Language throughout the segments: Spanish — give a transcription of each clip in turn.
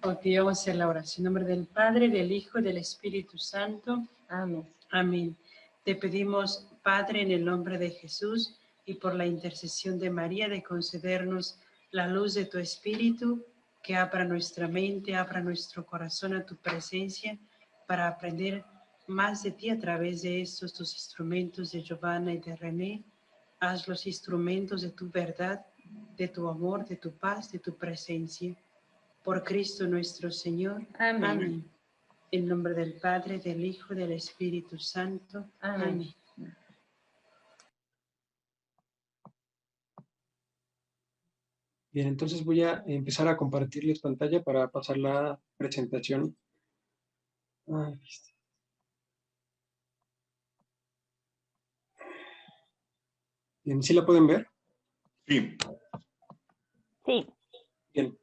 Ok, vamos a hacer la oración. En nombre del Padre, del Hijo y del Espíritu Santo. Amén. Amén. Te pedimos, Padre, en el nombre de Jesús y por la intercesión de María, de concedernos la luz de tu Espíritu, que abra nuestra mente, abra nuestro corazón a tu presencia, para aprender más de ti a través de estos tus instrumentos de Giovanna y de René. Haz los instrumentos de tu verdad, de tu amor, de tu paz, de tu presencia. Por Cristo nuestro Señor. Amén. Amén. En nombre del Padre, del Hijo y del Espíritu Santo. Amén. Amén. Bien, entonces voy a empezar a compartirles pantalla para pasar la presentación. Bien, ¿sí la pueden ver? Sí. Sí. Bien.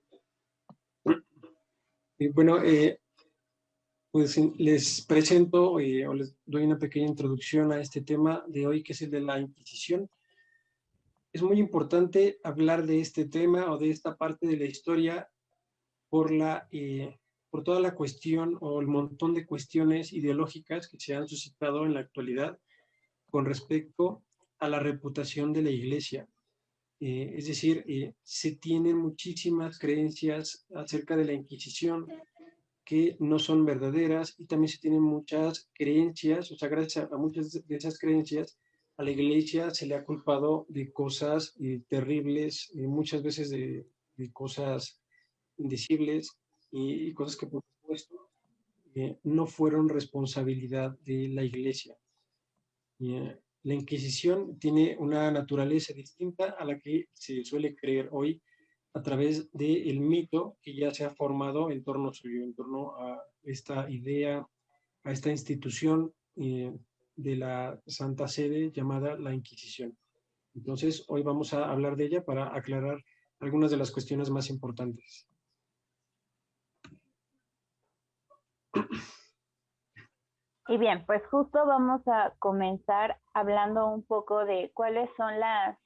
Bueno, pues les presento o les doy una pequeña introducción a este tema de hoy, que es el de la Inquisición. Es muy importante hablar de este tema o de esta parte de la historia por toda la cuestión o el montón de cuestiones ideológicas que se han suscitado en la actualidad con respecto a la reputación de la Iglesia. Es decir, se tienen muchísimas creencias acerca de la Inquisición que no son verdaderas, y también se tienen muchas creencias, o sea, gracias a muchas de esas creencias, a la Iglesia se le ha culpado de cosas terribles, muchas veces de cosas indecibles y cosas que, por supuesto, no fueron responsabilidad de la Iglesia. La Inquisición tiene una naturaleza distinta a la que se suele creer hoy a través del mito que ya se ha formado en torno suyo, en torno a esta idea, a esta institución de la Santa Sede llamada la Inquisición. Entonces, hoy vamos a hablar de ella para aclarar algunas de las cuestiones más importantes. Y bien, pues justo vamos a comenzar hablando un poco de cuáles son las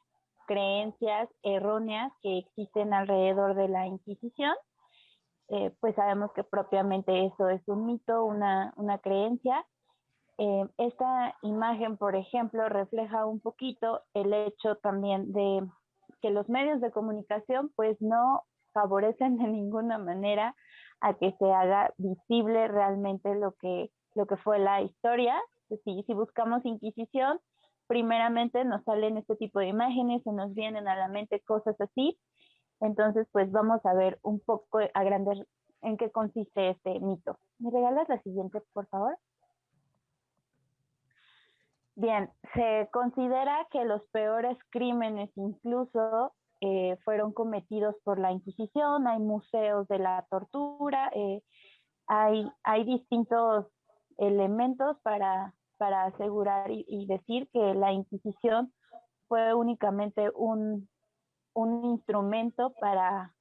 creencias erróneas que existen alrededor de la Inquisición. Pues sabemos que propiamente eso es un mito, una creencia. Esta imagen, por ejemplo, refleja un poquito el hecho también de que los medios de comunicación pues no favorecen de ninguna manera a que se haga visible realmente lo que fue la historia. Si buscamos Inquisición, primeramente nos salen este tipo de imágenes, se nos vienen a la mente cosas así. Entonces, pues vamos a ver un poco a grandes en qué consiste este mito. ¿Me regalas la siguiente, por favor? Bien, se considera que los peores crímenes incluso fueron cometidos por la Inquisición. Hay museos de la tortura, hay distintos elementos para asegurar y decir que la Inquisición fue únicamente un instrumento para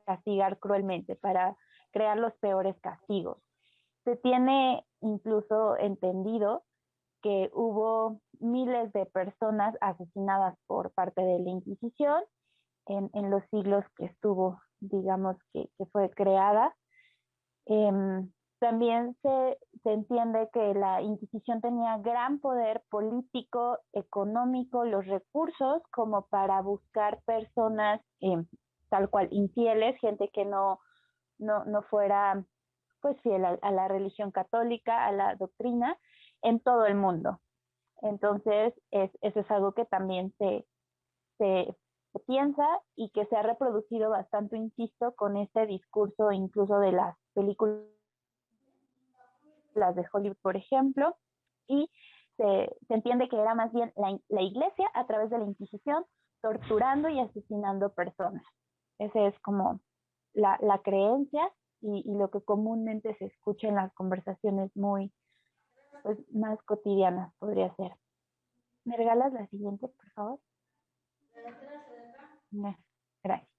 castigar cruelmente, para crear los peores castigos. Se tiene incluso entendido que hubo miles de personas asesinadas por parte de la Inquisición en los siglos que estuvo, digamos, que fue creada. También se entiende que la Inquisición tenía gran poder político, económico, los recursos como para buscar personas tal cual infieles, gente que no fuera pues fiel a la religión católica, a la doctrina, en todo el mundo. Entonces, eso es algo que también se piensa y que se ha reproducido bastante, insisto, con este discurso incluso de las películas de Hollywood, por ejemplo, y se entiende que era más bien la Iglesia a través de la Inquisición torturando y asesinando personas. Esa es como la creencia y lo que comúnmente se escucha en las conversaciones muy pues, más cotidianas, podría ser. ¿Me regalas la siguiente, por favor? Gracias.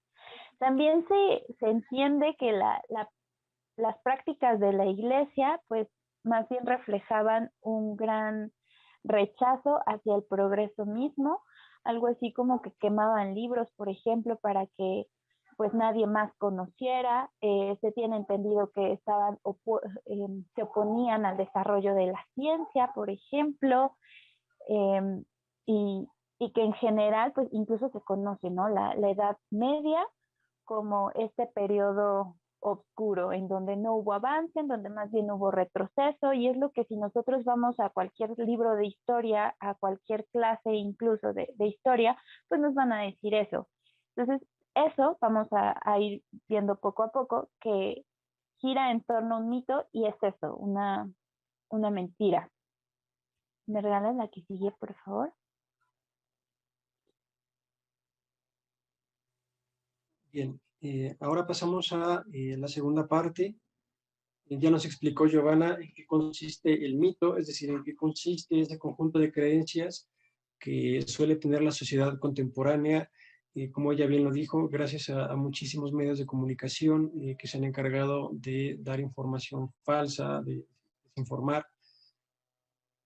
También se entiende que las prácticas de la Iglesia, pues más bien reflejaban un gran rechazo hacia el progreso mismo, algo así como que quemaban libros, por ejemplo, para que pues nadie más conociera. Se tiene entendido que se oponían al desarrollo de la ciencia, por ejemplo, eh, y, y que en general, pues incluso se conoce, ¿no? La Edad Media como este periodo oscuro, en donde no hubo avance, en donde más bien hubo retroceso, y es lo que si nosotros vamos a cualquier libro de historia, a cualquier clase incluso de historia, pues nos van a decir eso. Entonces, eso vamos a ir viendo poco a poco, que gira en torno a un mito, y es eso, una mentira. ¿Me regalas la que sigue, por favor? Bien, ahora pasamos a la segunda parte. Ya nos explicó Giovanna en qué consiste el mito, es decir, en qué consiste ese conjunto de creencias que suele tener la sociedad contemporánea, como ella bien lo dijo, gracias a muchísimos medios de comunicación que se han encargado de dar información falsa, de desinformar.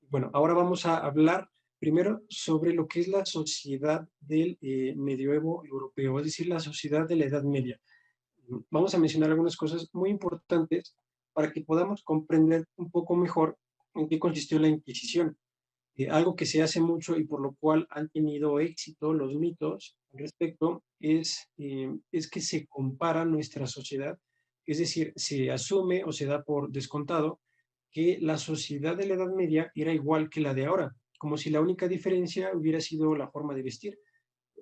Bueno, ahora vamos a hablar primero sobre lo que es la sociedad del medioevo europeo, es decir, la sociedad de la Edad Media. Vamos a mencionar algunas cosas muy importantes para que podamos comprender un poco mejor en qué consistió la Inquisición. Algo que se hace mucho y por lo cual han tenido éxito los mitos al respecto es que se compara nuestra sociedad, es decir, se asume o se da por descontado que la sociedad de la Edad Media era igual que la de ahora, como si la única diferencia hubiera sido la forma de vestir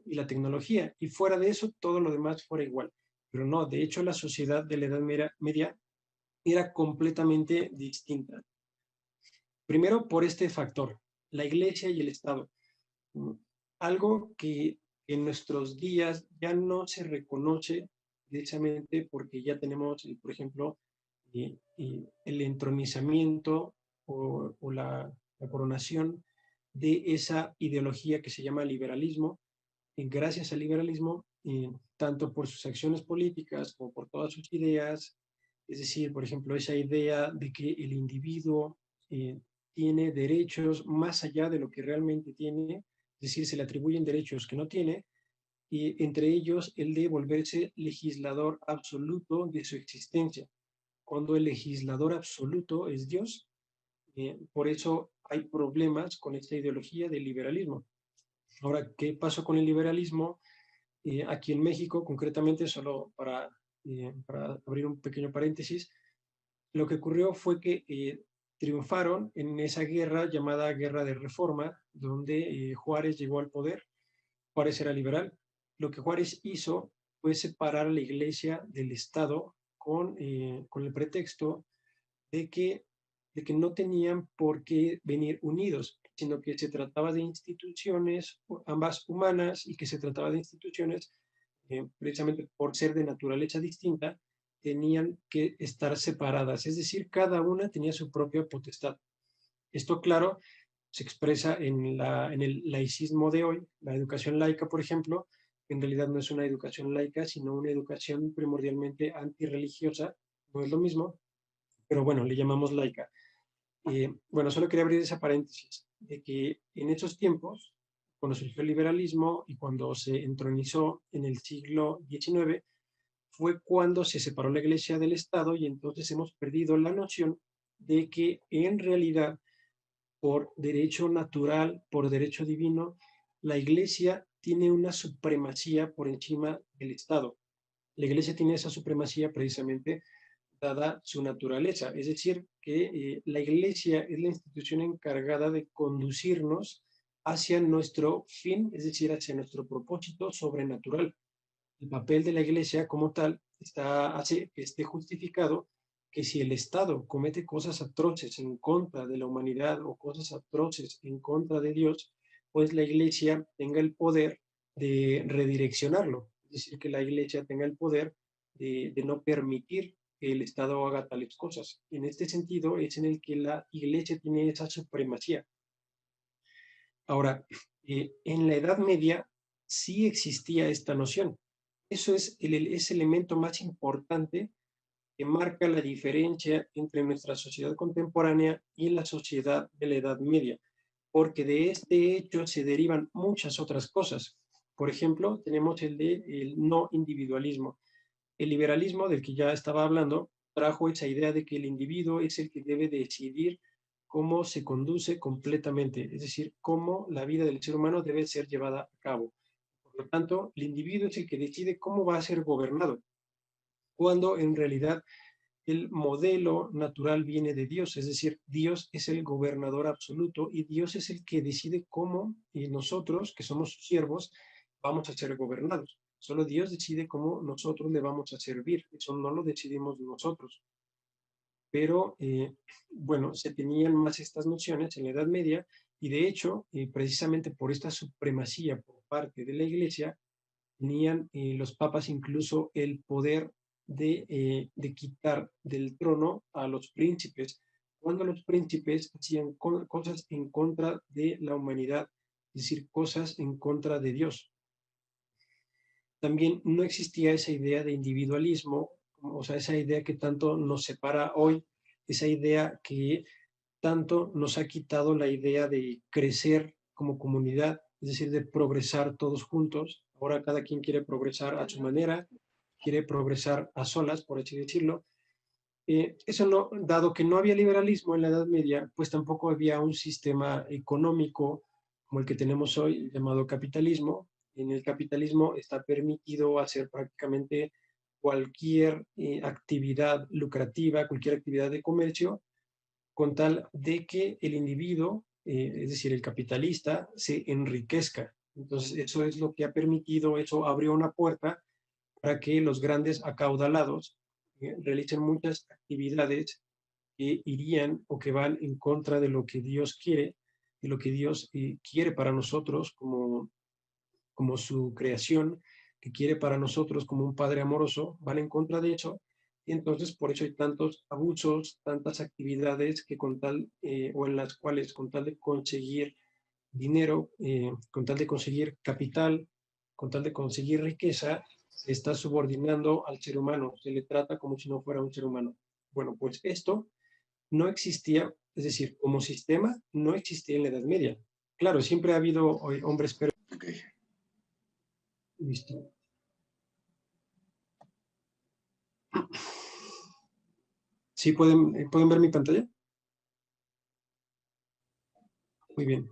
y la tecnología, y fuera de eso todo lo demás fuera igual. Pero no, de hecho la sociedad de la Edad Media era completamente distinta. Primero por este factor, la Iglesia y el Estado. Algo que en nuestros días ya no se reconoce precisamente porque ya tenemos, por ejemplo, el entronizamiento o la coronación de esa ideología que se llama liberalismo. Gracias al liberalismo, tanto por sus acciones políticas como por todas sus ideas, es decir, por ejemplo, esa idea de que el individuo tiene derechos más allá de lo que realmente tiene, es decir, se le atribuyen derechos que no tiene, y entre ellos el de volverse legislador absoluto de su existencia, cuando el legislador absoluto es Dios. Por eso hay problemas con esta ideología del liberalismo. Ahora, ¿qué pasó con el liberalismo? Aquí en México, concretamente, solo para abrir un pequeño paréntesis, lo que ocurrió fue que triunfaron en esa guerra llamada Guerra de Reforma, donde Juárez llegó al poder. Juárez era liberal. Lo que Juárez hizo fue separar a la iglesia del Estado con el pretexto de que, de que no tenían por qué venir unidos, sino que se trataba de instituciones, ambas humanas, y que se trataba de instituciones, precisamente por ser de naturaleza distinta, tenían que estar separadas, es decir, cada una tenía su propia potestad. Esto, claro, se expresa en el laicismo de hoy, la educación laica, por ejemplo, que en realidad no es una educación laica, sino una educación primordialmente antirreligiosa, no es lo mismo, pero bueno, le llamamos laica. Bueno, solo quería abrir esa paréntesis, de que en esos tiempos, cuando surgió el liberalismo y cuando se entronizó en el siglo XIX, fue cuando se separó la iglesia del Estado, y entonces hemos perdido la noción de que en realidad, por derecho natural, por derecho divino, la iglesia tiene una supremacía por encima del Estado. La iglesia tiene esa supremacía precisamente dada su naturaleza, es decir, que la iglesia es la institución encargada de conducirnos hacia nuestro fin, es decir, hacia nuestro propósito sobrenatural. El papel de la iglesia como tal hace que esté justificado que si el Estado comete cosas atroces en contra de la humanidad o cosas atroces en contra de Dios, pues la iglesia tenga el poder de redireccionarlo, es decir, que la iglesia tenga el poder de no permitir que el Estado haga tales cosas. En este sentido es en el que la iglesia tiene esa supremacía. Ahora, en la Edad Media sí existía esta noción. Eso es ese elemento más importante que marca la diferencia entre nuestra sociedad contemporánea y la sociedad de la Edad Media, porque de este hecho se derivan muchas otras cosas. Por ejemplo, tenemos el no individualismo. el liberalismo del que ya estaba hablando trajo esa idea de que el individuo es el que debe decidir cómo se conduce completamente, es decir, cómo la vida del ser humano debe ser llevada a cabo. Por lo tanto, el individuo es el que decide cómo va a ser gobernado, cuando en realidad el modelo natural viene de Dios, es decir, Dios es el gobernador absoluto y Dios es el que decide cómo nosotros, que somos sus siervos, vamos a ser gobernados. Solo Dios decide cómo nosotros le vamos a servir, eso no lo decidimos nosotros. Pero, bueno, se tenían más estas nociones en la Edad Media y de hecho, precisamente por esta supremacía por parte de la Iglesia, tenían los papas incluso el poder de quitar del trono a los príncipes, cuando los príncipes hacían cosas en contra de la humanidad, es decir, cosas en contra de Dios. También no existía esa idea de individualismo, o sea, esa idea que tanto nos separa hoy, esa idea que tanto nos ha quitado la idea de crecer como comunidad, es decir, de progresar todos juntos. Ahora cada quien quiere progresar a su manera, quiere progresar a solas, por así decirlo. Eso no, dado que no había liberalismo en la Edad Media, pues tampoco había un sistema económico como el que tenemos hoy, llamado capitalismo. En el capitalismo está permitido hacer prácticamente cualquier actividad lucrativa, cualquier actividad de comercio, con tal de que el individuo, es decir, el capitalista, se enriquezca. Entonces, eso es lo que ha permitido, eso abrió una puerta para que los grandes acaudalados realicen muchas actividades que irían o que van en contra de lo que Dios quiere, de lo que Dios quiere para nosotros como su creación, que quiere para nosotros como un Padre amoroso, van en contra de eso. Y entonces por eso hay tantos abusos, tantas actividades que con tal, o en las cuales con tal de conseguir dinero, con tal de conseguir capital, con tal de conseguir riqueza, se está subordinando al ser humano, se le trata como si no fuera un ser humano. Bueno, pues esto no existía, es decir, como sistema no existía en la Edad Media. Claro, siempre ha habido hombres, pero... Okay. Listo. ¿Sí pueden ver mi pantalla? Muy bien.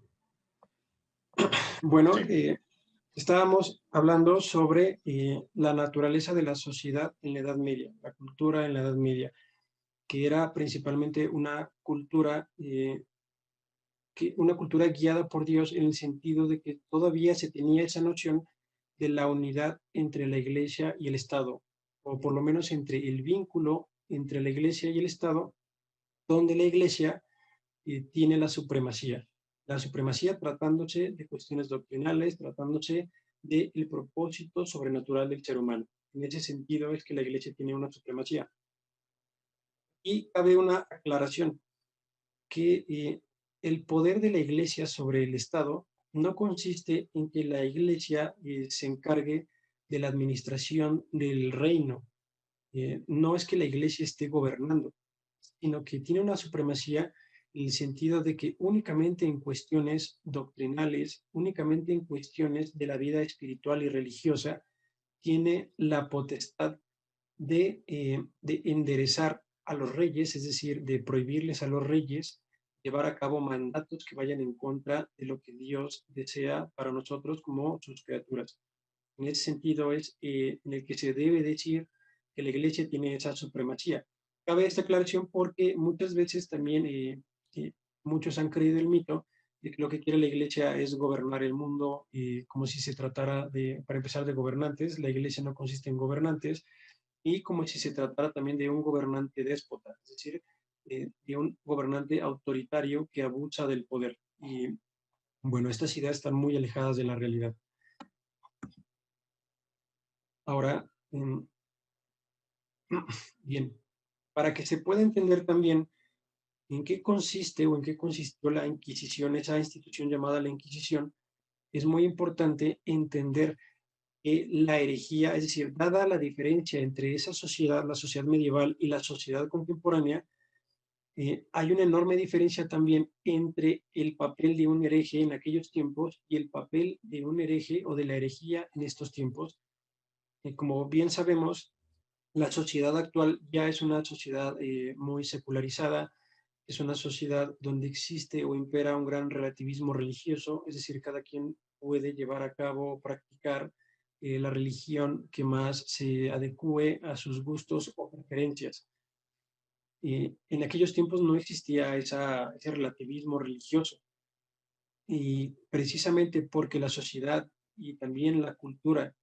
Bueno, estábamos hablando sobre la naturaleza de la sociedad en la Edad Media, la cultura en la Edad Media, que era principalmente una cultura guiada por Dios en el sentido de que todavía se tenía esa noción de la unidad entre la Iglesia y el Estado, o por lo menos entre el vínculo entre la Iglesia y el Estado, donde la Iglesia tiene la supremacía tratándose de cuestiones doctrinales, tratándose del propósito sobrenatural del ser humano. En ese sentido es que la Iglesia tiene una supremacía. Y cabe una aclaración, que el poder de la Iglesia sobre el Estado no consiste en que la Iglesia se encargue de la administración del reino. No es que la Iglesia esté gobernando, sino que tiene una supremacía en el sentido de que únicamente en cuestiones doctrinales, únicamente en cuestiones de la vida espiritual y religiosa, tiene la potestad de enderezar a los reyes, es decir, de prohibirles a los reyes llevar a cabo mandatos que vayan en contra de lo que Dios desea para nosotros como sus criaturas. En ese sentido es en el que se debe decir que la Iglesia tiene esa supremacía. Cabe esta aclaración porque muchas veces también muchos han creído el mito de que lo que quiere la Iglesia es gobernar el mundo como si se tratara para empezar, de gobernantes. La Iglesia no consiste en gobernantes, y como si se tratara también de un gobernante déspota, es decir, de un gobernante autoritario que abusa del poder. Y bueno, estas ideas están muy alejadas de la realidad. Ahora, bien, para que se pueda entender también en qué consiste o en qué consistió la Inquisición, esa institución llamada la Inquisición, es muy importante entender que la herejía, es decir, dada la diferencia entre esa sociedad, la sociedad medieval y la sociedad contemporánea, hay una enorme diferencia también entre el papel de un hereje en aquellos tiempos y el papel de un hereje o de la herejía en estos tiempos. Como bien sabemos, La sociedad actual ya es una sociedad muy secularizada, es una sociedad donde existe o impera un gran relativismo religioso, es decir, cada quien puede llevar a cabo, practicar la religión que más se adecue a sus gustos o preferencias. En aquellos tiempos no existía ese relativismo religioso y precisamente porque la sociedad y también la cultura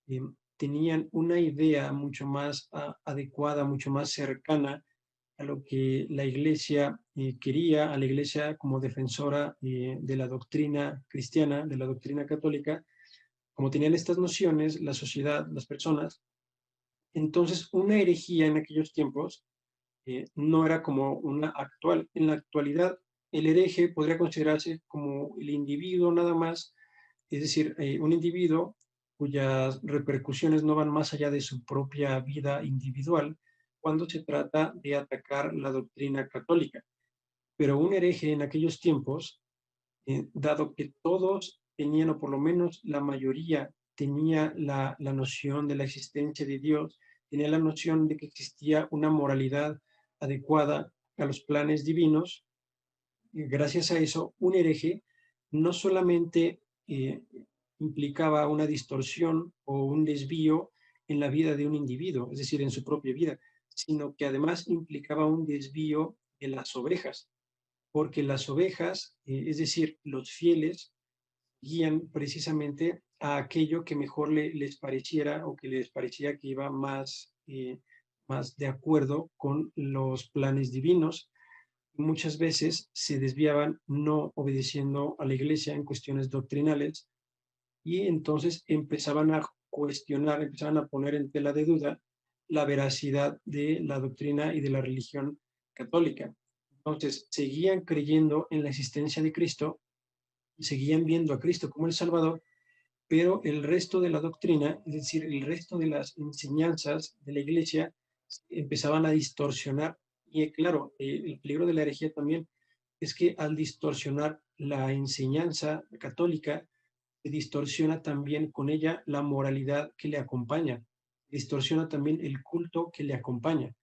eh, tenían una idea mucho más adecuada, mucho más cercana a lo que la Iglesia quería, a la Iglesia como defensora de la doctrina cristiana, de la doctrina católica, como tenían estas nociones, la sociedad, las personas, entonces una herejía en aquellos tiempos no era como una actual. En la actualidad, el hereje podría considerarse como el individuo nada más, es decir, un individuo cuyas repercusiones no van más allá de su propia vida individual cuando se trata de atacar la doctrina católica. Pero un hereje en aquellos tiempos, dado que todos tenían, o por lo menos la mayoría tenía la noción de la existencia de Dios, tenía la noción de que existía una moralidad adecuada a los planes divinos, y gracias a eso, un hereje no solamente eh, implicaba una distorsión o un desvío en la vida de un individuo, es decir, en su propia vida, sino que además implicaba un desvío de las ovejas, porque las ovejas, es decir, los fieles, guían precisamente a aquello que mejor les pareciera o que les parecía que iba más de acuerdo con los planes divinos. Muchas veces se desviaban no obedeciendo a la iglesia en cuestiones doctrinales y entonces empezaban a cuestionar, empezaban a poner en tela de duda la veracidad de la doctrina y de la religión católica. Entonces, seguían creyendo en la existencia de Cristo, seguían viendo a Cristo como el Salvador, pero el resto de la doctrina, es decir, el resto de las enseñanzas de la iglesia, empezaban a distorsionar. Y claro, el peligro de la herejía también es que al distorsionar la enseñanza católica, se distorsiona también con ella la moralidad que le acompaña, distorsiona también el culto que le acompaña.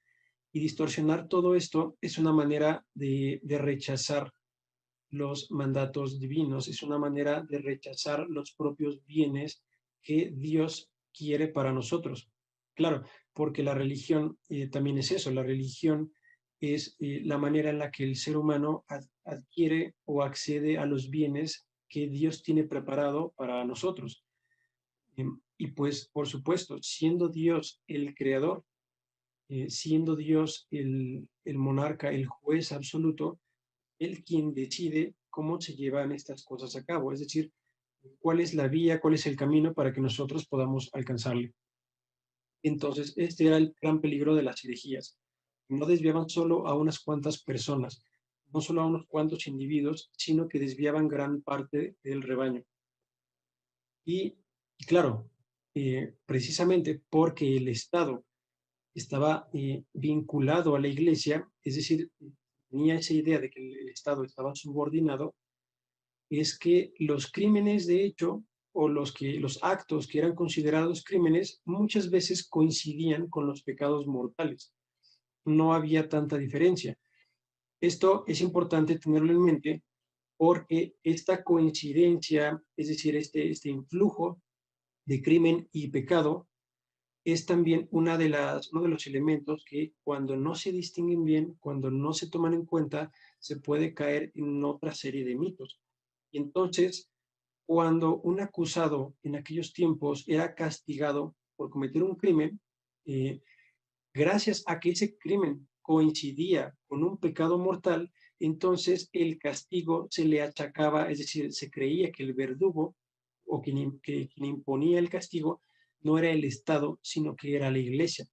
Y distorsionar todo esto es una manera de rechazar los mandatos divinos, es una manera de rechazar los propios bienes que Dios quiere para nosotros. Claro, porque la religión también es eso, la religión es la manera en la que el ser humano adquiere o accede a los bienes que Dios tiene preparado para nosotros. Y pues, por supuesto, siendo Dios el creador, siendo Dios el monarca, el juez absoluto, él quien decide cómo se llevan estas cosas a cabo, es decir, cuál es la vía, cuál es el camino para que nosotros podamos alcanzarle. Entonces, este era el gran peligro de las herejías. No desviaban solo a unas cuantas personas, no solo a unos cuantos individuos, sino que desviaban gran parte del rebaño. Y claro, precisamente porque el Estado estaba vinculado a la iglesia, es decir, tenía esa idea de que el Estado estaba subordinado, es que los crímenes de hecho o los actos que eran considerados crímenes muchas veces coincidían con los pecados mortales. No había tanta diferencia. Esto es importante tenerlo en mente porque esta coincidencia, es decir, este influjo de crimen y pecado, es también uno de los elementos que cuando no se distinguen bien, cuando no se toman en cuenta, se puede caer en otra serie de mitos. Y entonces, cuando un acusado en aquellos tiempos era castigado por cometer un crimen, eh, gracias a que ese crimen coincidía con un pecado mortal, entonces el castigo se le achacaba, es decir, se creía que el verdugo o quien imponía el castigo no era el Estado, sino que era la iglesia.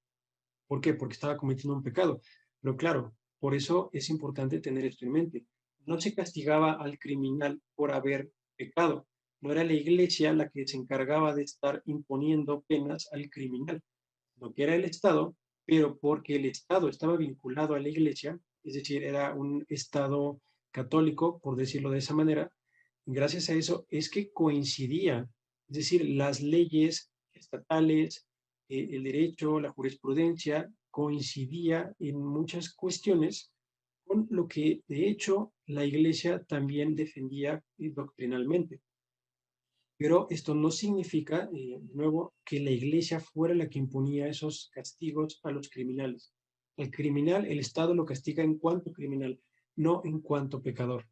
¿Por qué? Porque estaba cometiendo un pecado. Pero claro, por eso es importante tener esto en mente. No se castigaba al criminal por haber pecado. No era la iglesia la que se encargaba de estar imponiendo penas al criminal, lo que era el Estado, pero porque el Estado estaba vinculado a la iglesia, es decir, era un Estado católico, por decirlo de esa manera, gracias a eso es que coincidía, es decir, las leyes estatales, el derecho, la jurisprudencia, coincidía en muchas cuestiones con lo que de hecho la Iglesia también defendía doctrinalmente. Pero esto no significa, de nuevo, que la Iglesia fuera la que imponía esos castigos a los criminales. El criminal, el Estado lo castiga en cuanto criminal, no en cuanto pecador.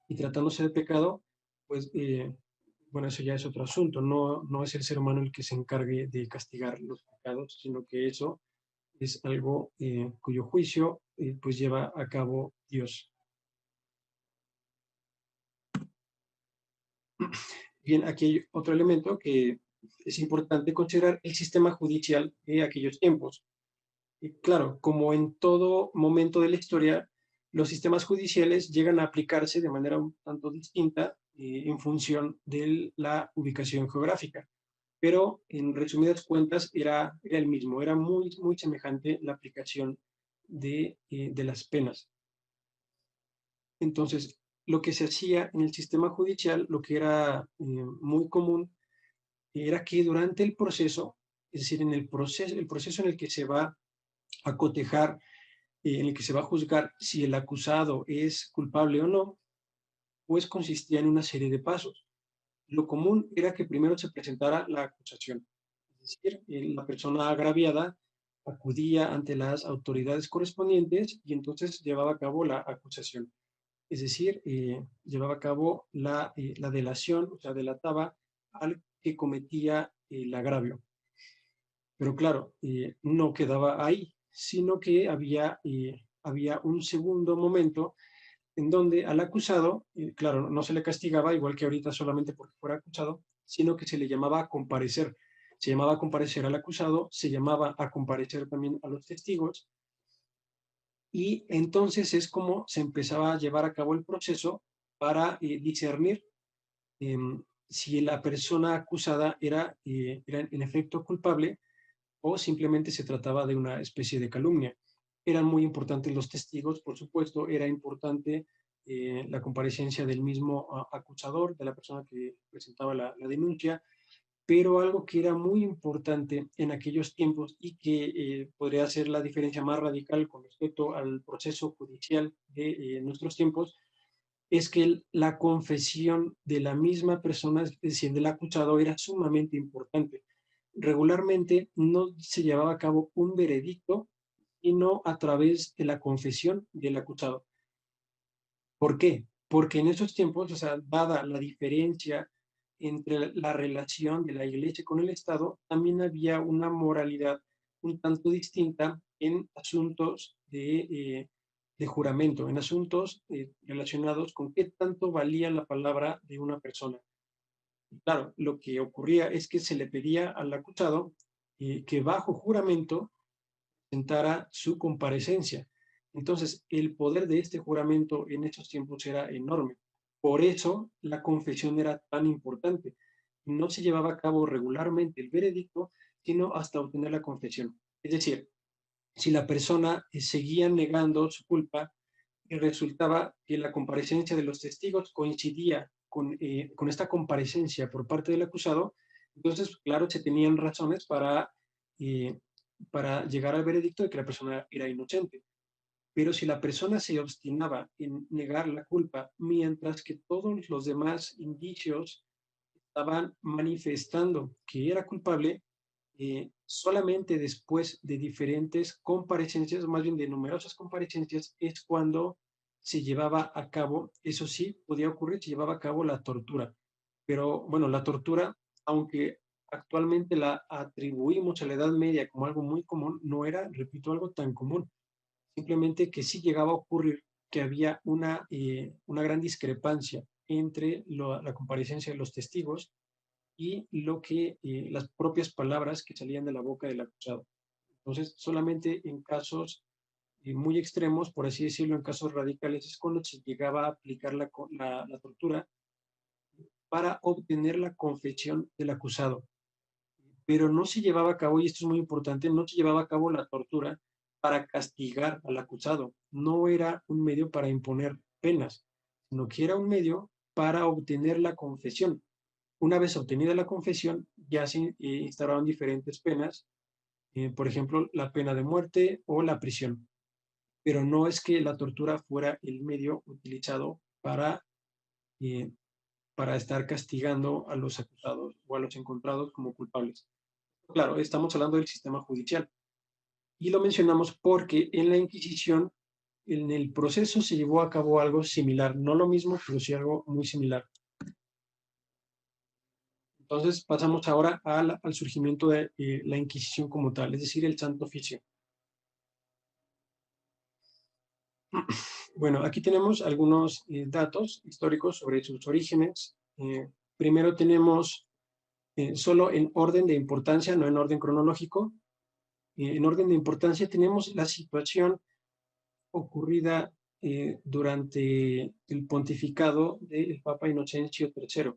Y tratándose de pecado, pues, bueno, eso ya es otro asunto. No es el ser humano el que se encargue de castigar los pecados, sino que eso es algo cuyo juicio pues lleva a cabo Dios. Bien, aquí hay otro elemento que es importante considerar, el sistema judicial de aquellos tiempos. Y claro, como en todo momento de la historia, los sistemas judiciales llegan a aplicarse de manera un tanto distinta en función de la ubicación geográfica. Pero en resumidas cuentas era el mismo, era muy semejante la aplicación de las penas. Entonces, lo que se hacía en el sistema judicial, lo que era muy común, era que durante el proceso, es decir, en el proceso en el que se va a cotejar, en el que se va a juzgar si el acusado es culpable o no, pues consistía en una serie de pasos. Lo común era que primero se presentara la acusación, es decir, la persona agraviada acudía ante las autoridades correspondientes y entonces llevaba a cabo la acusación. Es decir, llevaba a cabo la delación, o sea, delataba al que cometía el agravio. Pero claro, no quedaba ahí, sino que había un segundo momento en donde al acusado, claro, no se le castigaba igual que ahorita solamente porque fuera acusado, sino que se le llamaba a comparecer. Se llamaba a comparecer al acusado, se llamaba a comparecer también a los testigos, y entonces es como se empezaba a llevar a cabo el proceso para discernir eh, si la persona acusada era en efecto culpable o simplemente se trataba de una especie de calumnia. Eran muy importantes los testigos, por supuesto, era importante la comparecencia del mismo acusador, de la persona que presentaba la denuncia, pero algo que era muy importante en aquellos tiempos y que podría ser la diferencia más radical con respecto al proceso judicial de nuestros tiempos, es que la confesión de la misma persona, es decir, del acusado, era sumamente importante. Regularmente no se llevaba a cabo un veredicto, sino a través de la confesión del acusado. ¿Por qué? Porque en esos tiempos, o sea, dada la diferencia entre la relación de la Iglesia con el Estado, también había una moralidad un tanto distinta en asuntos de juramento, en asuntos relacionados con qué tanto valía la palabra de una persona. Y claro, lo que ocurría es que se le pedía al acusado que bajo juramento presentara su comparecencia. Entonces, el poder de este juramento en esos tiempos era enorme. Por eso la confesión era tan importante. No se llevaba a cabo regularmente el veredicto, sino hasta obtener la confesión. Es decir, si la persona seguía negando su culpa y resultaba que la comparecencia de los testigos coincidía con esta comparecencia por parte del acusado, entonces, claro, se tenían razones eh, para llegar al veredicto de que la persona era inocente. Pero si la persona se obstinaba en negar la culpa, mientras que todos los demás indicios estaban manifestando que era culpable, solamente después de diferentes comparecencias, más bien de numerosas comparecencias, es cuando se llevaba a cabo, eso sí, podía ocurrir, se llevaba a cabo la tortura. Pero bueno, la tortura, aunque actualmente la atribuimos a la Edad Media como algo muy común, no era, repito, algo tan común. Simplemente que sí llegaba a ocurrir que había una gran discrepancia entre la comparecencia de los testigos y las propias palabras que salían de la boca del acusado. Entonces, solamente en casos muy extremos, por así decirlo, en casos radicales, es cuando se llegaba a aplicar la tortura para obtener la confesión del acusado. Pero no se llevaba a cabo, y esto es muy importante, no se llevaba a cabo la tortura para castigar al acusado. No era un medio para imponer penas, sino que era un medio para obtener la confesión. Una vez obtenida la confesión, ya se instauraron diferentes penas por ejemplo, la pena de muerte o la prisión. Pero no es que la tortura fuera el medio utilizado eh, para estar castigando a los acusados o a los encontrados como culpables. Claro, estamos hablando del sistema judicial. Y lo mencionamos porque en la Inquisición, en el proceso se llevó a cabo algo similar, no lo mismo, pero sí algo muy similar. Entonces pasamos ahora al surgimiento de la Inquisición como tal, es decir, el Santo Oficio. Bueno, aquí tenemos algunos datos históricos sobre sus orígenes. Primero tenemos, solo en orden de importancia, no en orden cronológico, en orden de importancia tenemos la situación ocurrida durante el pontificado del Papa Inocencio III.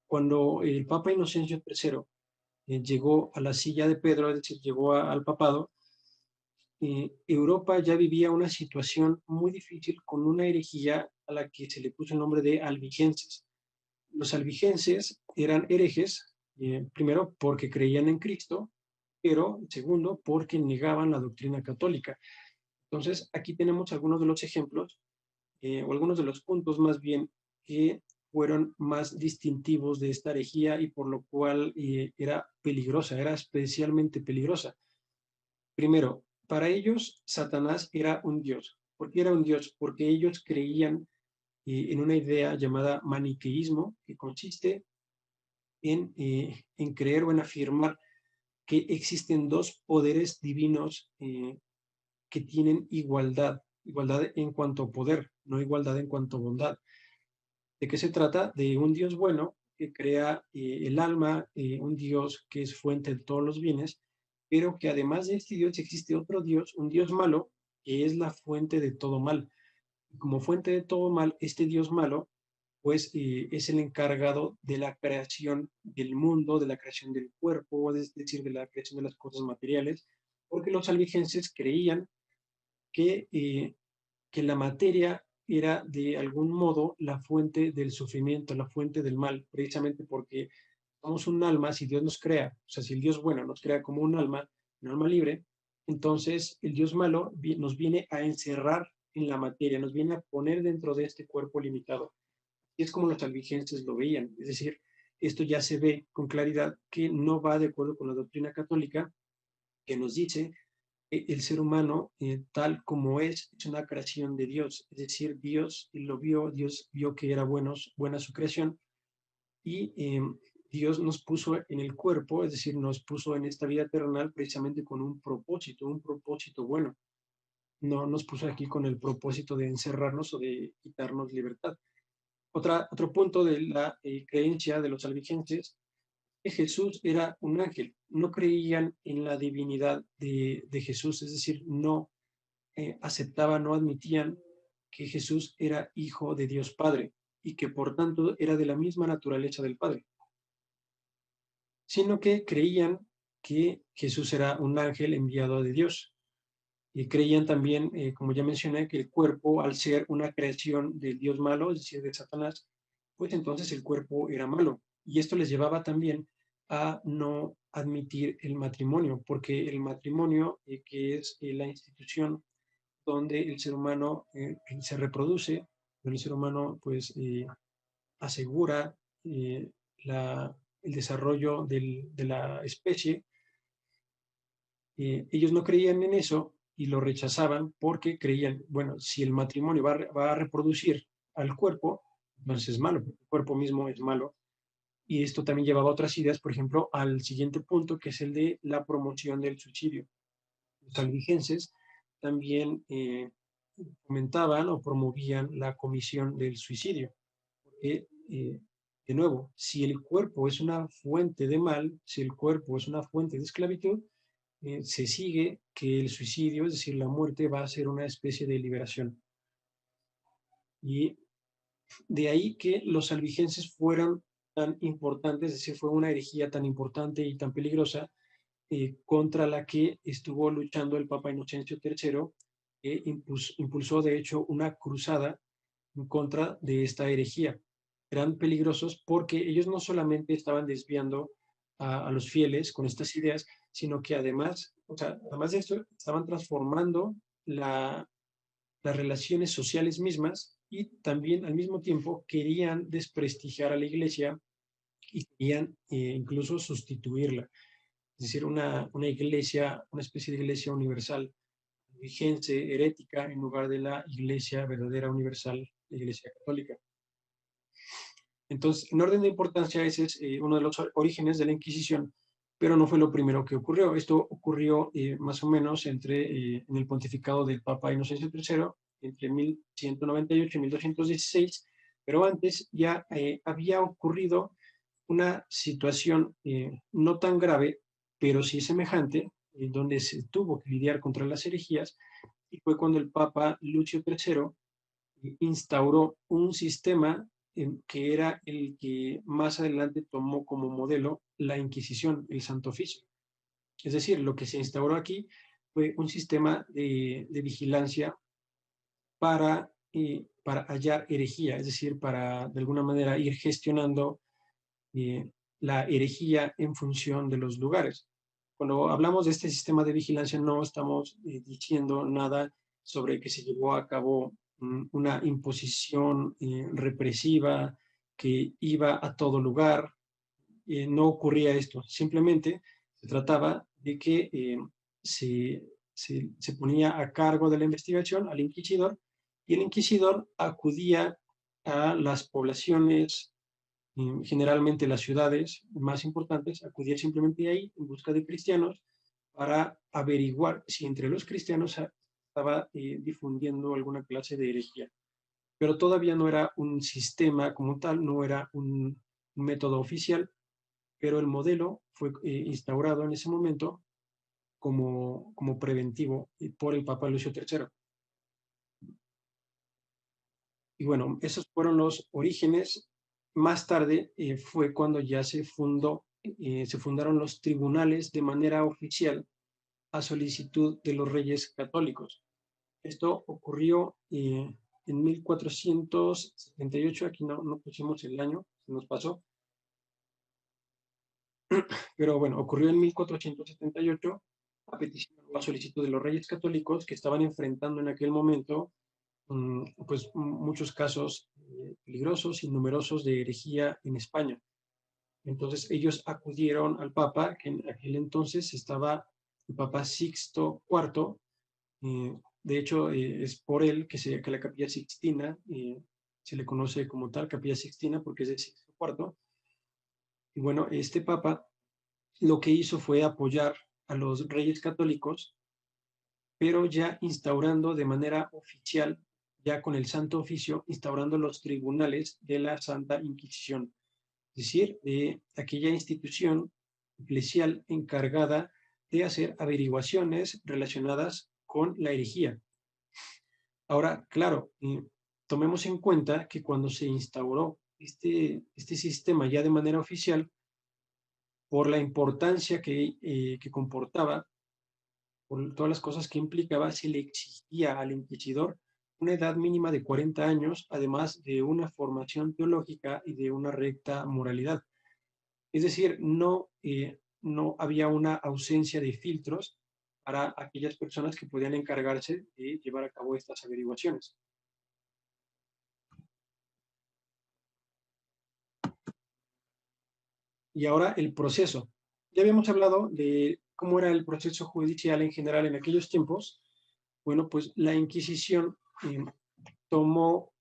Cuando el Papa Inocencio III llegó a la silla de Pedro, es decir, llegó al papado, Europa ya vivía una situación muy difícil con una herejía a la que se le puso el nombre de albigenses. Los albigenses eran herejes, primero porque creían en Cristo, pero segundo porque negaban la doctrina católica. Entonces, aquí tenemos algunos de los ejemplos, o algunos de los puntos más bien, que fueron más distintivos de esta herejía y por lo cual era peligrosa, era especialmente peligrosa. Primero, para ellos Satanás era un dios. ¿Por qué era un dios? Porque ellos creían en una idea llamada maniqueísmo, que consiste en creer o en afirmar que existen dos poderes divinos que tienen igualdad en cuanto a poder, no igualdad en cuanto a bondad. ¿De qué se trata? De un Dios bueno que crea el alma, un Dios que es fuente de todos los bienes, pero que además de este Dios existe otro Dios, un Dios malo, que es la fuente de todo mal. Y como fuente de todo mal, este Dios malo, pues es el encargado de la creación del mundo, de la creación del cuerpo, es decir, de la creación de las cosas materiales, porque los albigenses creían que la materia era de algún modo la fuente del sufrimiento, la fuente del mal, precisamente porque somos un alma, si Dios nos crea, o sea, si el Dios bueno nos crea como un alma libre, entonces el Dios malo nos viene a encerrar en la materia, nos viene a poner dentro de este cuerpo limitado. Y es como los albigenses lo veían, es decir, esto ya se ve con claridad que no va de acuerdo con la doctrina católica que nos dice el ser humano, tal como es una creación de Dios. Es decir, Dios lo vio, Dios vio que era buena su creación y Dios nos puso en el cuerpo, es decir, nos puso en esta vida terrenal precisamente con un propósito bueno. No nos puso aquí con el propósito de encerrarnos o de quitarnos libertad. Otro punto de la creencia de los albigenses, que Jesús era un ángel. No creían en la divinidad de Jesús, es decir, no aceptaban, no admitían que Jesús era hijo de Dios Padre y que por tanto era de la misma naturaleza del Padre, sino que creían que Jesús era un ángel enviado de Dios. Y creían también, como ya mencioné, que el cuerpo, al ser una creación del Dios malo, es decir, de Satanás, pues entonces el cuerpo era malo. Y esto les llevaba también a no admitir el matrimonio, porque el matrimonio, que es la institución donde el ser humano se reproduce, donde el ser humano pues asegura el desarrollo de la especie, ellos no creían en eso y lo rechazaban porque creían, bueno, si el matrimonio va a reproducir al cuerpo, entonces es malo, porque el cuerpo mismo es malo. Y esto también llevaba a otras ideas, por ejemplo, al siguiente punto, que es el de la promoción del suicidio. Los albigenses también fomentaban o promovían la comisión del suicidio. Porque, de nuevo, si el cuerpo es una fuente de mal, si el cuerpo es una fuente de esclavitud, se sigue que el suicidio, es decir, la muerte, va a ser una especie de liberación. Y de ahí que los albigenses fueran tan importantes, es decir, fue una herejía tan importante y tan peligrosa contra la que estuvo luchando el Papa Inocencio III, que impulsó de hecho una cruzada en contra de esta herejía. Eran peligrosos porque ellos no solamente estaban desviando a los fieles con estas ideas, sino que además, o sea, además de esto, estaban transformando las relaciones sociales mismas y también al mismo tiempo querían desprestigiar a la iglesia y querían incluso sustituirla. Es decir, una iglesia, una especie de iglesia universal, vigense, herética, en lugar de la iglesia verdadera universal, la iglesia católica. Entonces, en orden de importancia, ese es uno de los orígenes de la Inquisición, pero no fue lo primero que ocurrió. Esto ocurrió más o menos en el pontificado del Papa Inocencio III, entre 1198 y 1216, pero antes ya había ocurrido una situación no tan grave, pero sí semejante, donde se tuvo que lidiar contra las herejías, y fue cuando el Papa Lucio III instauró un sistema que era el que más adelante tomó como modelo la Inquisición, el Santo Oficio. Es decir, lo que se instauró aquí fue un sistema de vigilancia para hallar herejía, es decir, para de alguna manera ir gestionando la herejía en función de los lugares. Cuando hablamos de este sistema de vigilancia no estamos diciendo nada sobre que se llevó a cabo una imposición represiva que iba a todo lugar. No ocurría esto, simplemente se trataba de que se ponía a cargo de la investigación al inquisidor y el inquisidor acudía a las poblaciones, generalmente las ciudades más importantes, acudía simplemente ahí en busca de cristianos para averiguar si entre los cristianos estaba difundiendo alguna clase de herejía. Pero todavía no era un sistema como tal, no era un método oficial, pero el modelo fue instaurado en ese momento como preventivo por el Papa Lucio III. Y bueno, esos fueron los orígenes. Más tarde fue cuando ya se fundaron los tribunales de manera oficial a solicitud de los reyes católicos. Esto ocurrió en 1478, aquí no pusimos el año, se nos pasó, pero bueno, ocurrió en 1478 a petición o a solicitud de los reyes católicos que estaban enfrentando en aquel momento pues muchos casos peligrosos y numerosos de herejía en España. Entonces ellos acudieron al Papa, que en aquel entonces estaba el Papa Sixto IV. De hecho, es por él que la Capilla Sixtina se le conoce como tal, Capilla Sixtina, porque es de Sixto IV. Y bueno, este Papa lo que hizo fue apoyar a los reyes católicos, pero ya instaurando de manera oficial, ya con el Santo Oficio, instaurando los tribunales de la Santa Inquisición, es decir, de aquella institución eclesial encargada de hacer averiguaciones relacionadas con la herejía. Ahora, claro, tomemos en cuenta que cuando se instauró este sistema ya de manera oficial, por la importancia que comportaba, por todas las cosas que implicaba, se le exigía al inquisidor una edad mínima de 40 años, además de una formación teológica y de una recta moralidad. Es decir, no había una ausencia de filtros para aquellas personas que podían encargarse de llevar a cabo estas averiguaciones. Y ahora el proceso. Ya habíamos hablado de cómo era el proceso judicial en general en aquellos tiempos. Bueno, pues la Inquisición tomó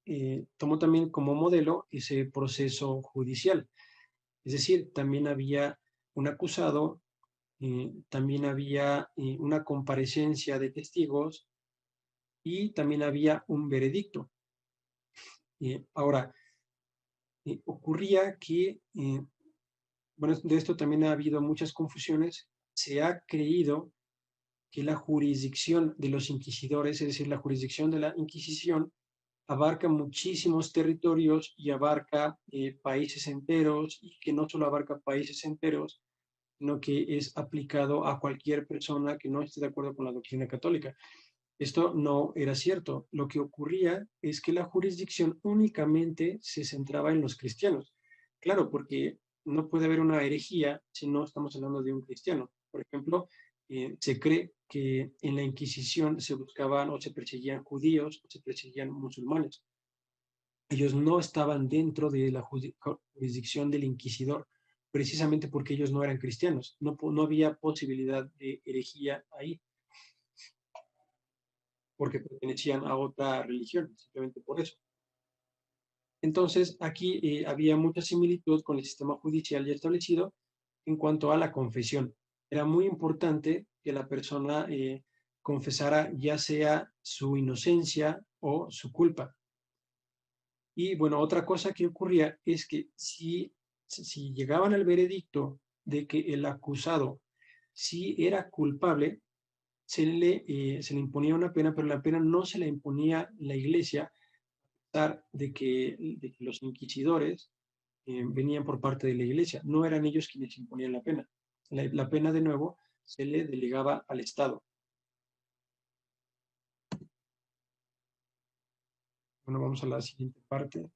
también como modelo ese proceso judicial. Es decir, también había un acusado, también había una comparecencia de testigos y también había un veredicto. Ahora, ocurría que, bueno, de esto también ha habido muchas confusiones. Se ha creído que la jurisdicción de los inquisidores, es decir, la jurisdicción de la Inquisición, abarca muchísimos territorios y abarca países enteros, y que no solo abarca países enteros, sino que es aplicado a cualquier persona que no esté de acuerdo con la doctrina católica. Esto no era cierto. Lo que ocurría es que la jurisdicción únicamente se centraba en los cristianos. Claro, porque no puede haber una herejía si no estamos hablando de un cristiano. Por ejemplo, se cree que en la Inquisición se buscaban o se perseguían judíos o se perseguían musulmanes. Ellos no estaban dentro de la jurisdicción del inquisidor, precisamente porque ellos no eran cristianos. No había posibilidad de herejía ahí, porque pertenecían a otra religión, simplemente por eso. Entonces, aquí había mucha similitud con el sistema judicial ya establecido en cuanto a la confesión. Era muy importante que la persona confesara ya sea su inocencia o su culpa. Y bueno, otra cosa que ocurría es que si llegaban al veredicto de que el acusado sí era culpable, se le imponía una pena, pero la pena no se la imponía la iglesia, de que los inquisidores venían por parte de la iglesia, no eran ellos quienes imponían la pena. La pena, de nuevo, se le delegaba al Estado. Bueno, vamos a la siguiente parte.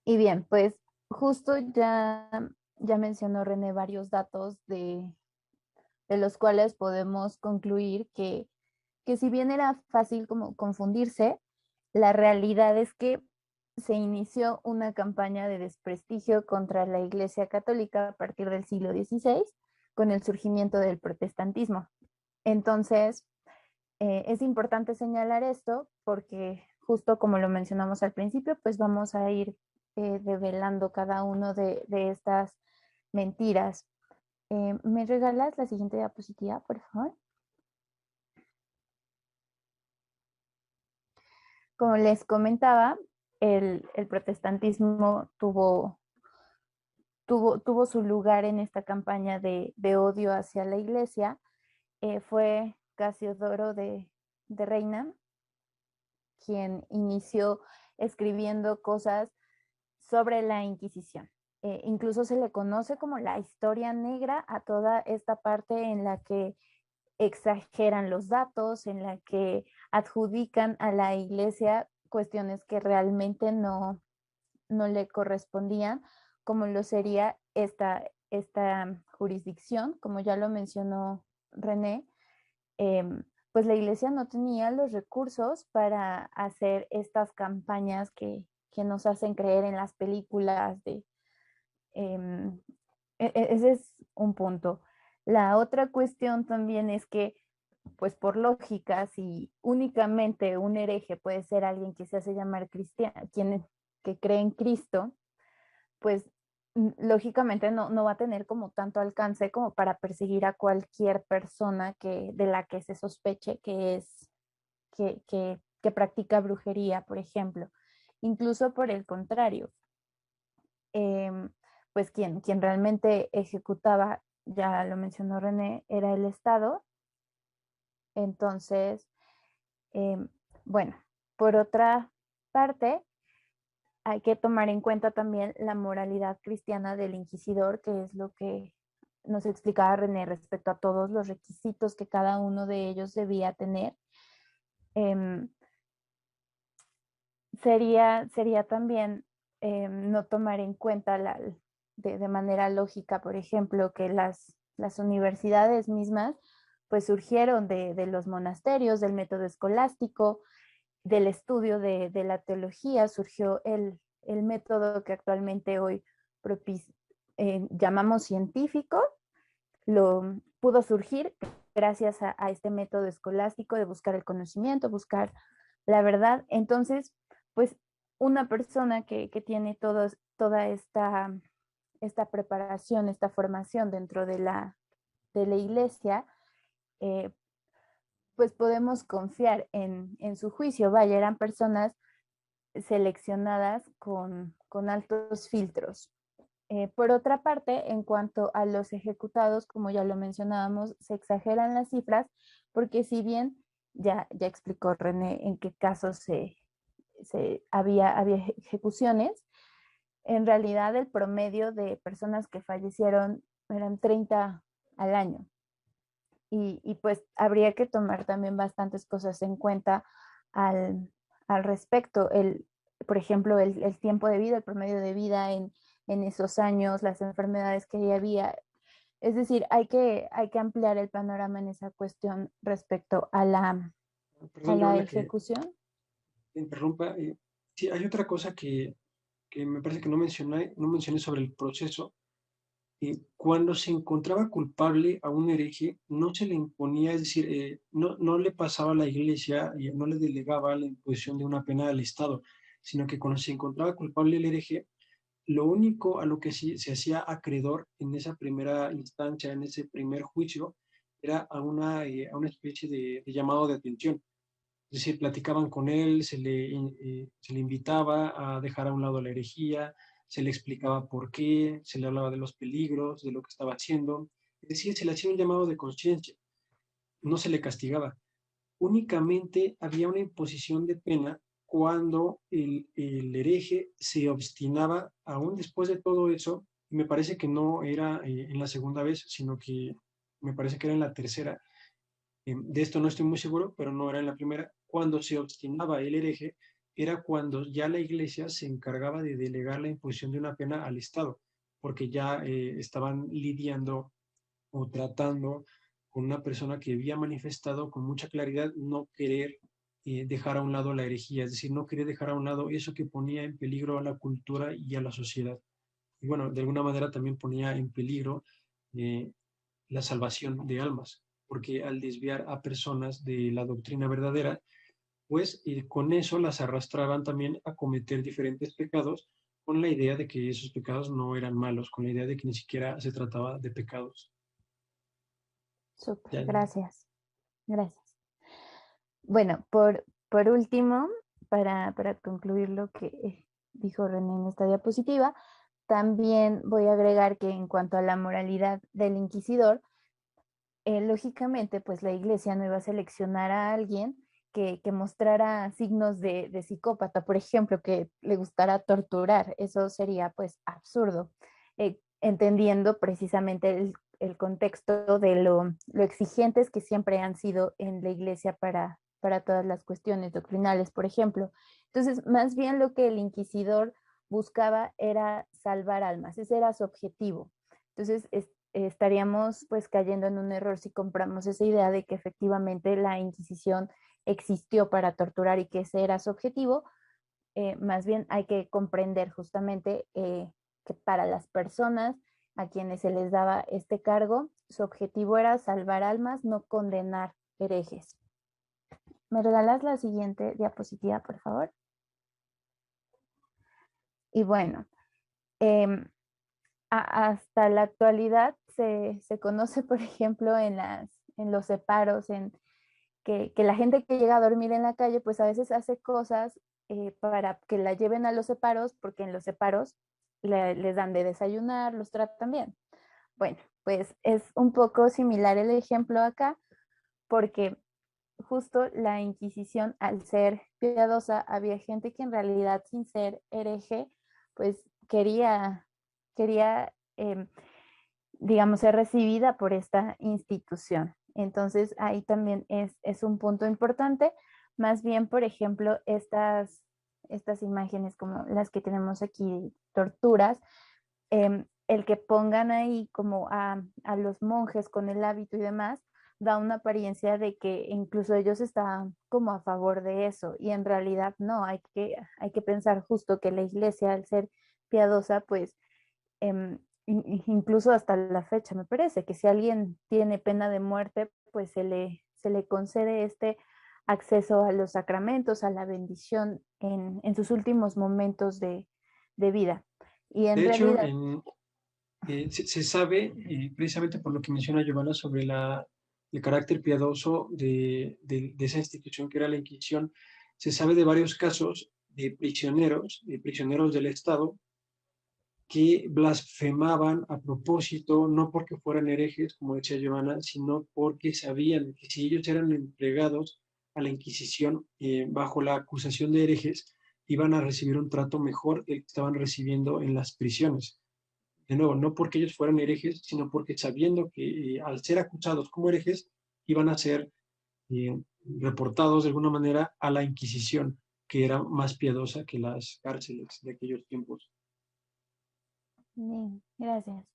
Y bien, pues justo ya mencionó René varios datos de los cuales podemos concluir que si bien era fácil como confundirse, la realidad es que se inició una campaña de desprestigio contra la Iglesia Católica a partir del siglo XVI con el surgimiento del protestantismo. Entonces, es importante señalar esto porque justo como lo mencionamos al principio, pues vamos a ir develando cada uno de estas mentiras. ¿Me regalas la siguiente diapositiva, por favor? Como les comentaba, el protestantismo tuvo su lugar en esta campaña de odio hacia la iglesia. Fue Casiodoro de Reina quien inició escribiendo cosas sobre la Inquisición. Incluso se le conoce como la historia negra a toda esta parte en la que exageran los datos, en la que adjudican a la iglesia cuestiones que realmente no le correspondían, como lo sería esta jurisdicción, como ya lo mencionó René. Pues la iglesia no tenía los recursos para hacer estas campañas que nos hacen creer en las películas ese es un punto. La otra cuestión también es que, pues por lógica, si únicamente un hereje puede ser alguien que se hace llamar cristiano, que cree en Cristo, pues lógicamente no va a tener como tanto alcance como para perseguir a cualquier persona de la que se sospeche que practica brujería, por ejemplo. Incluso por el contrario, pues quien realmente ejecutaba, ya lo mencionó René, era el Estado. Entonces, bueno, por otra parte, hay que tomar en cuenta también la moralidad cristiana del inquisidor, que es lo que nos explicaba René respecto a todos los requisitos que cada uno de ellos debía tener. Sería también no tomar en cuenta de manera lógica, por ejemplo, que las universidades mismas pues surgieron de los monasterios, del método escolástico, del estudio de la teología, surgió el método que actualmente hoy llamamos científico, pudo surgir gracias a este método escolástico de buscar el conocimiento, buscar la verdad. Entonces, pues una persona que tiene toda esta preparación, esta formación dentro de la iglesia, pues podemos confiar en su juicio. Vaya, eran personas seleccionadas con altos filtros. Por otra parte, en cuanto a los ejecutados, como ya lo mencionábamos, se exageran las cifras porque si bien ya explicó René en qué casos había ejecuciones, en realidad el promedio de personas que fallecieron eran 30 al año. Y pues habría que tomar también bastantes cosas en cuenta al respecto. Por ejemplo, el tiempo de vida, el promedio de vida en esos años, las enfermedades que había. Es decir, hay que ampliar el panorama en esa cuestión respecto a Perdón, la Giovanna, que ejecución. te interrumpa. Sí, hay otra cosa que me parece que no mencioné sobre el proceso. Cuando se encontraba culpable a un hereje, no se le imponía, es decir, no le pasaba a la iglesia, no le delegaba la imposición de una pena al Estado, sino que cuando se encontraba culpable el hereje, lo único a lo que sí se hacía acreedor en esa primera instancia, en ese primer juicio, era a una especie de llamado de atención. Es decir, platicaban con él, se le invitaba a dejar a un lado la herejía, se le explicaba por qué, se le hablaba de los peligros, de lo que estaba haciendo. Es decir, se le hacía un llamado de conciencia, no se le castigaba. Únicamente había una imposición de pena cuando el hereje se obstinaba, aún después de todo eso, y me parece que no era en la segunda vez, sino que me parece que era en la tercera. De esto no estoy muy seguro, pero no era en la primera. Cuando se obstinaba el hereje, era cuando ya la iglesia se encargaba de delegar la imposición de una pena al Estado, porque ya estaban lidiando o tratando con una persona que había manifestado con mucha claridad no querer dejar a un lado la herejía, es decir, no querer dejar a un lado eso que ponía en peligro a la cultura y a la sociedad. Y bueno, de alguna manera también ponía en peligro eh, la salvación de almas, porque al desviar a personas de la doctrina verdadera, pues con eso las arrastraban también a cometer diferentes pecados, con la idea de que esos pecados no eran malos, con la idea de que ni siquiera se trataba de pecados. Súper, Ya, gracias, gracias. Bueno, por último, para concluir lo que dijo René en esta diapositiva, también voy a agregar que en cuanto a la moralidad del inquisidor, lógicamente, pues la iglesia no iba a seleccionar a alguien que mostrara signos de psicópata, por ejemplo, que le gustara torturar. Eso sería pues absurdo, entendiendo precisamente el contexto de lo exigentes que siempre han sido en la iglesia para todas las cuestiones doctrinales, por ejemplo. Entonces, más bien lo que el inquisidor buscaba era salvar almas, ese era su objetivo. Entonces, estaríamos pues cayendo en un error si compramos esa idea de que efectivamente la Inquisición existió para torturar y que ese era su objetivo. Más bien hay que comprender justamente que para las personas a quienes se les daba este cargo, su objetivo era salvar almas, no condenar herejes. ¿Me regalas la siguiente diapositiva, por favor? Y bueno, eh, hasta la actualidad se conoce, por ejemplo, en los separos, que la gente que llega a dormir en la calle, pues a veces hace cosas para que la lleven a los separos, porque en los separos les dan de desayunar, los tratan bien. Bueno, pues es un poco similar el ejemplo acá, porque justo la Inquisición, al ser piadosa, había gente que en realidad sin ser hereje, pues quería digamos, ser recibida por esta institución. Entonces, ahí también es un punto importante. Más bien, por ejemplo, estas imágenes como las que tenemos aquí, torturas, el que pongan ahí como a los monjes con el hábito y demás, da una apariencia de que incluso ellos están como a favor de eso y en realidad no, hay que pensar justo que la iglesia al ser piadosa pues incluso hasta la fecha me parece que si alguien tiene pena de muerte pues se le concede este acceso a los sacramentos, a la bendición en sus últimos momentos de vida. Y en de hecho, realidad se sabe, precisamente por lo que menciona Giovanna sobre el carácter piadoso de esa institución que era la Inquisición, se sabe de varios casos de prisioneros del Estado, que blasfemaban a propósito, no porque fueran herejes, como decía Giovanna, sino porque sabían que si ellos eran entregados a la Inquisición bajo la acusación de herejes, iban a recibir un trato mejor del que estaban recibiendo en las prisiones. De nuevo, no porque ellos fueran herejes, sino porque sabiendo que al ser acusados como herejes, iban a ser reportados de alguna manera a la Inquisición, que era más piadosa que las cárceles de aquellos tiempos. bien, gracias.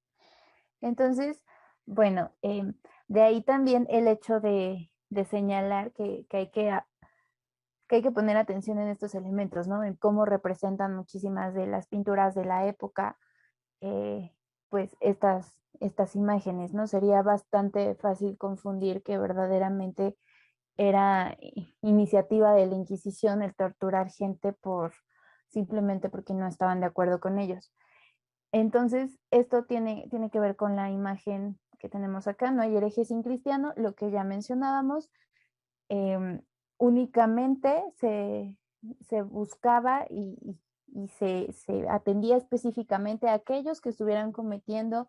Entonces, Bueno, de ahí también el hecho de señalar que hay que poner atención en estos elementos, ¿no? En cómo representan muchísimas de las pinturas de la época, eh, pues estas imágenes, ¿no? Sería bastante fácil confundir que verdaderamente era iniciativa de la Inquisición el torturar gente simplemente porque no estaban de acuerdo con ellos. Entonces, esto tiene que ver con la imagen que tenemos acá. No hay herejía sin cristiano, lo que ya mencionábamos. eh, Únicamente se buscaba y se atendía específicamente a aquellos que estuvieran cometiendo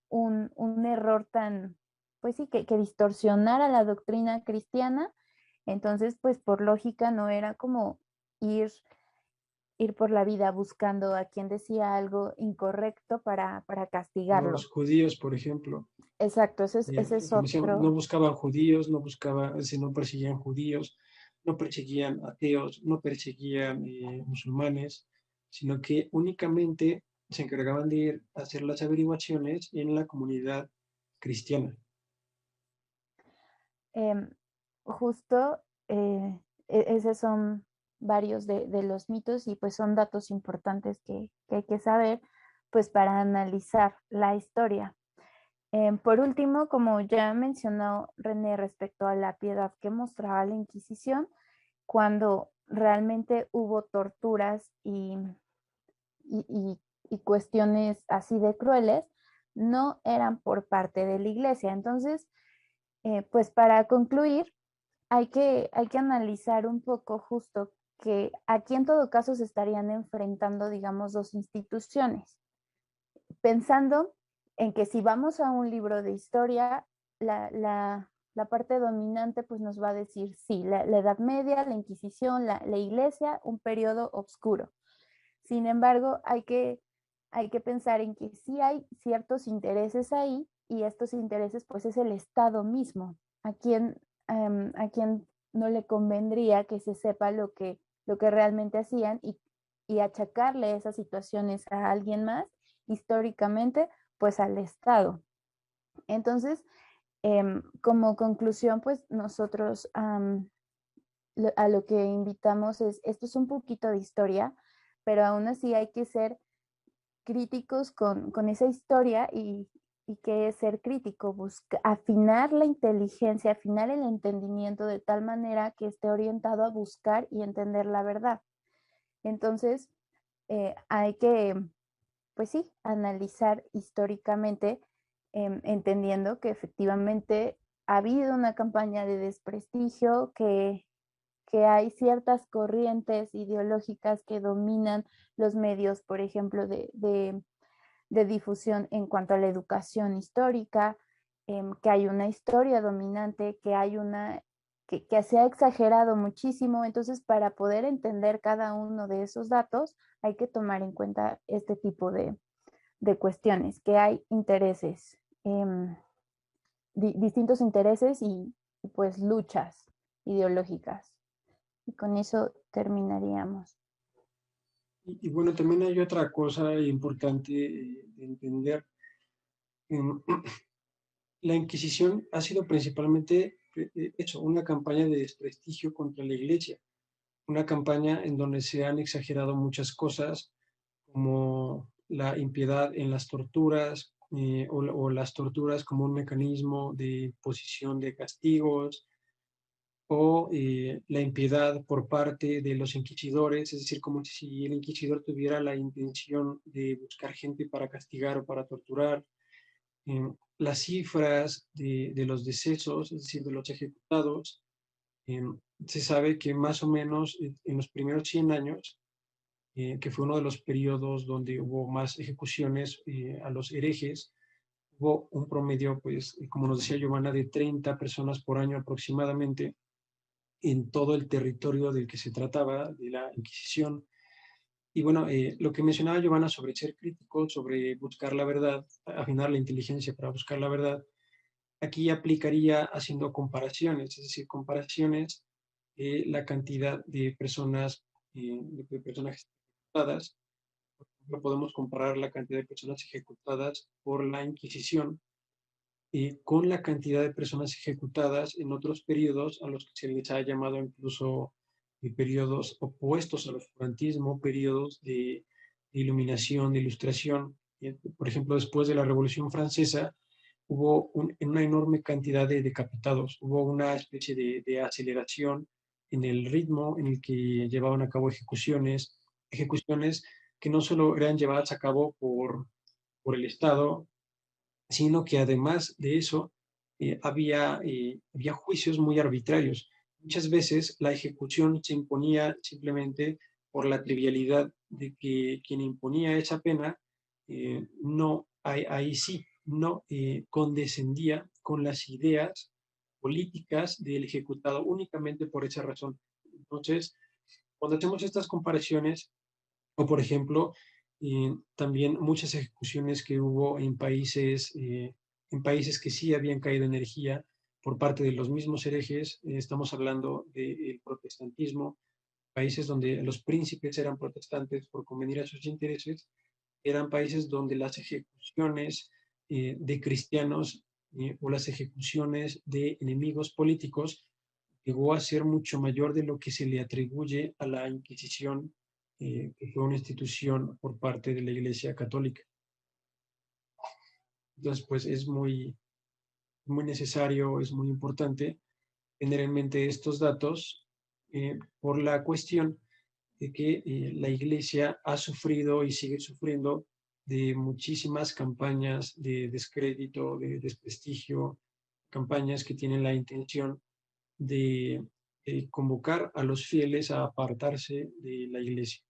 un error tan, pues sí, que distorsionara la doctrina cristiana. Entonces, pues por lógica no era como ir por la vida buscando a quien decía algo incorrecto para Como los castigarlo. judíos, por ejemplo. Exacto, ese es Como decíamos, no otro. buscaban judíos, no perseguían judíos, no perseguían ateos, no perseguían musulmanes, sino que únicamente se encargaban de ir a hacer las averiguaciones en la comunidad cristiana. Em, Justo esos son varios de los mitos y pues son datos importantes que hay que saber pues para analizar la historia. Por último, como ya mencionó René respecto a la piedad que mostraba la Inquisición, cuando realmente hubo torturas y, y cuestiones así de crueles, no eran por parte de la iglesia. Entonces, pues para concluir, hay que analizar un poco justo que aquí en todo caso se estarían enfrentando, digamos, dos instituciones, pensando en que si vamos a un libro de historia, la parte dominante pues nos va a decir, sí, la Edad Media, la Inquisición, la Iglesia, un periodo oscuro. Sin embargo, hay que pensar en que sí hay ciertos intereses ahí y estos intereses pues es el Estado mismo. A quien no le convendría que se sepa lo que realmente hacían y achacarle esas situaciones a alguien más históricamente, pues al Estado. Entonces, como conclusión, pues nosotros a lo que invitamos es, esto es un poquito de historia, pero aún así hay que ser críticos con esa historia y que es ser crítico, afinar la inteligencia, afinar el entendimiento de tal manera que esté orientado a buscar y entender la verdad. Entonces, hay que, pues sí, analizar históricamente, entendiendo que efectivamente ha habido una campaña de desprestigio, que hay ciertas corrientes ideológicas que dominan los medios, por ejemplo, de difusión en cuanto a la educación histórica, que hay una historia dominante, que hay que se ha exagerado muchísimo. Entonces, para poder entender cada uno de esos datos, hay que tomar en cuenta este tipo de cuestiones, que hay intereses, distintos intereses y pues luchas ideológicas. Y con eso terminaríamos. Y bueno, también hay otra cosa importante de entender. La Inquisición ha sido principalmente hecho una campaña de desprestigio contra la Iglesia, una campaña en donde se han exagerado muchas cosas, como la impiedad en las torturas, o las torturas como un mecanismo de imposición de castigos, o la impiedad por parte de los inquisidores, es decir, como si el inquisidor tuviera la intención de buscar gente para castigar o para torturar. Las cifras de los decesos, es decir, de los ejecutados, eh, se sabe que más o menos en los primeros 100 años, que fue uno de los periodos donde hubo más ejecuciones a los herejes, hubo un promedio, pues, como nos decía Giovanna, de 30 personas por año aproximadamente en todo el territorio del que se trataba, de la Inquisición. Y bueno, lo que mencionaba Giovanna sobre ser crítico, sobre buscar la verdad, afinar la inteligencia para buscar la verdad, aquí aplicaría haciendo comparaciones, es decir, comparaciones la cantidad de personas ejecutadas. No podemos comparar la cantidad de personas ejecutadas por la Inquisición con la cantidad de personas ejecutadas en otros periodos a los que se les ha llamado incluso periodos opuestos al oscurantismo, periodos de iluminación, de ilustración. Por ejemplo, después de la Revolución Francesa hubo una enorme cantidad de decapitados, hubo una especie de aceleración en el ritmo en el que llevaban a cabo ejecuciones que no solo eran llevadas a cabo por el Estado, sino que además de eso había juicios muy arbitrarios. Muchas veces la ejecución se imponía simplemente por la trivialidad de que quien imponía esa pena no, ahí sí, no condescendía con las ideas políticas del ejecutado únicamente por esa razón. Entonces, cuando hacemos estas comparaciones, o por ejemplo, también muchas ejecuciones que hubo en países que sí habían caído energía por parte de los mismos herejes. Estamos hablando del protestantismo, países donde los príncipes eran protestantes por convenir a sus intereses, eran países donde las ejecuciones de cristianos o las ejecuciones de enemigos políticos llegó a ser mucho mayor de lo que se le atribuye a la Inquisición, que fue una institución por parte de la Iglesia Católica. Entonces, pues es muy necesario, es muy importante tener en mente estos datos por la cuestión de que la Iglesia ha sufrido y sigue sufriendo de muchísimas campañas de descrédito, de desprestigio, campañas que tienen la intención de convocar a los fieles a apartarse de la Iglesia.